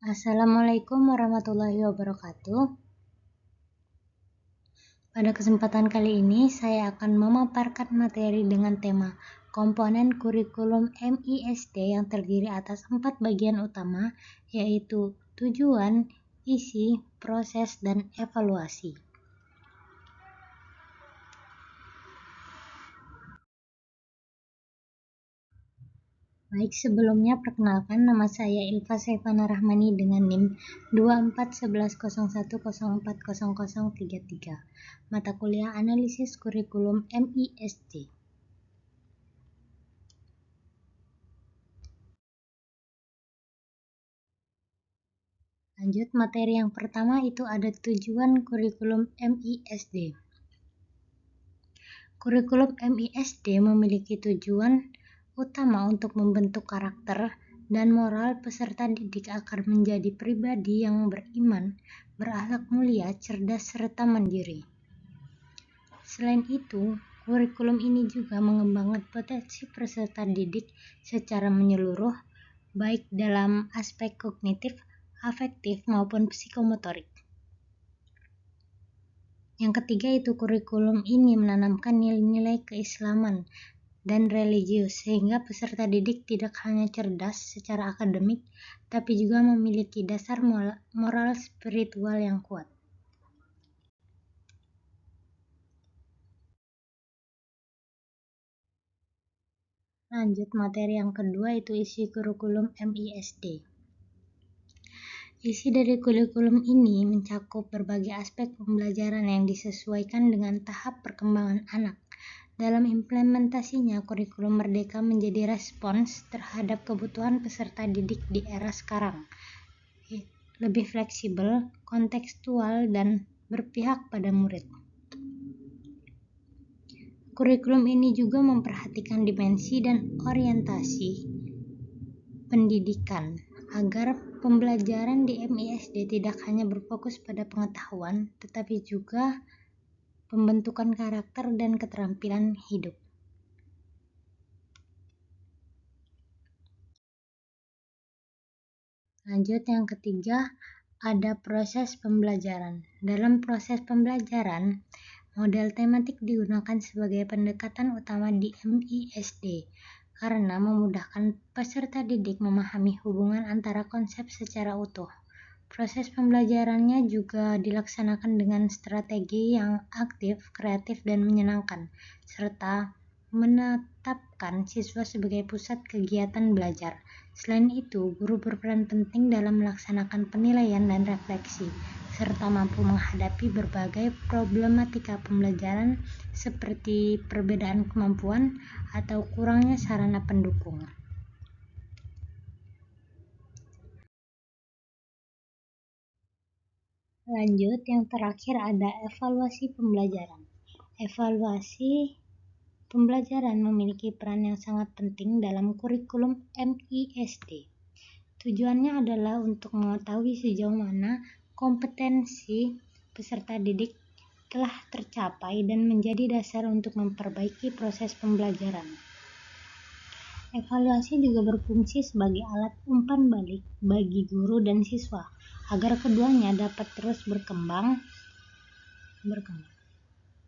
Assalamualaikum warahmatullahi wabarakatuh. Pada kesempatan kali ini, saya akan memaparkan materi dengan tema komponen kurikulum MISD yang terdiri atas 4 bagian utama, yaitu tujuan, isi, proses, dan evaluasi. Baik, sebelumnya perkenalkan, nama saya Ilva Saifana Rahmani dengan NIM 241101040033. Mata kuliah Analisis Kurikulum MISD. Lanjut, materi yang pertama itu ada tujuan kurikulum MISD. Kurikulum MISD memiliki tujuan utama untuk membentuk karakter dan moral peserta didik agar menjadi pribadi yang beriman, berakhlak mulia, cerdas, serta mandiri. Selain itu, kurikulum ini juga mengembangkan potensi peserta didik secara menyeluruh, baik dalam aspek kognitif, afektif, maupun psikomotorik. Yang ketiga itu kurikulum ini menanamkan nilai-nilai keislaman dan religius sehingga peserta didik tidak hanya cerdas secara akademik, tapi juga memiliki dasar moral spiritual yang kuat. Lanjut, materi yang kedua itu isi kurikulum MISD. Isi dari kurikulum ini mencakup berbagai aspek pembelajaran yang disesuaikan dengan tahap perkembangan anak. Dalam implementasinya, kurikulum Merdeka menjadi respons terhadap kebutuhan peserta didik di era sekarang. Lebih fleksibel, kontekstual, dan berpihak pada murid. Kurikulum ini juga memperhatikan dimensi dan orientasi pendidikan agar pembelajaran di MISD tidak hanya berfokus pada pengetahuan, tetapi juga pembentukan karakter dan keterampilan hidup. Lanjut, yang ketiga, ada proses pembelajaran. Dalam proses pembelajaran, model tematik digunakan sebagai pendekatan utama di MISD karena memudahkan peserta didik memahami hubungan antara konsep secara utuh. Proses pembelajarannya juga dilaksanakan dengan strategi yang aktif, kreatif, dan menyenangkan, serta menetapkan siswa sebagai pusat kegiatan belajar. Selain itu, guru berperan penting dalam melaksanakan penilaian dan refleksi, serta mampu menghadapi berbagai problematika pembelajaran seperti perbedaan kemampuan atau kurangnya sarana pendukung. Lanjut, yang terakhir ada evaluasi pembelajaran. Evaluasi pembelajaran memiliki peran yang sangat penting dalam kurikulum MISD. Tujuannya adalah untuk mengetahui sejauh mana kompetensi peserta didik telah tercapai dan menjadi dasar untuk memperbaiki proses pembelajaran. Evaluasi juga berfungsi sebagai alat umpan balik bagi guru dan siswa agar keduanya dapat terus berkembang.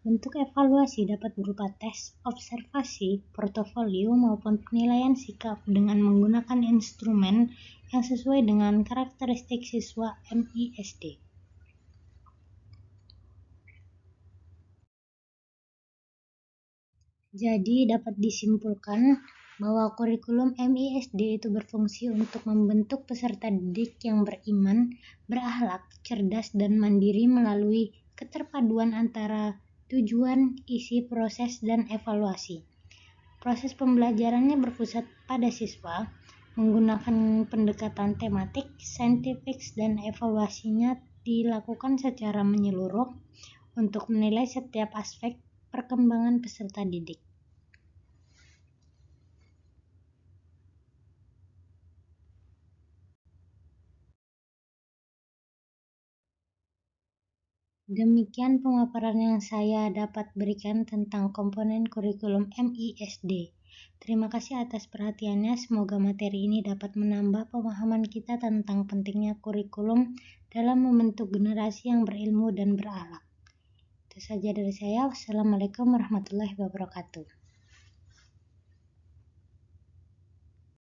Bentuk evaluasi dapat berupa tes, observasi, portofolio, maupun penilaian sikap dengan menggunakan instrumen yang sesuai dengan karakteristik siswa MISD. Jadi dapat disimpulkan bahwa kurikulum MISD itu berfungsi untuk membentuk peserta didik yang beriman, berakhlak, cerdas, dan mandiri melalui keterpaduan antara tujuan, isi, proses, dan evaluasi. Proses pembelajarannya berpusat pada siswa, menggunakan pendekatan tematik, saintifik, dan evaluasinya dilakukan secara menyeluruh untuk menilai setiap aspek perkembangan peserta didik. Demikian pemaparan yang saya dapat berikan tentang komponen kurikulum MISD. Terima kasih atas perhatiannya. Semoga materi ini dapat menambah pemahaman kita tentang pentingnya kurikulum dalam membentuk generasi yang berilmu dan berakhlak. Itu saja dari saya. Wassalamualaikum warahmatullahi wabarakatuh.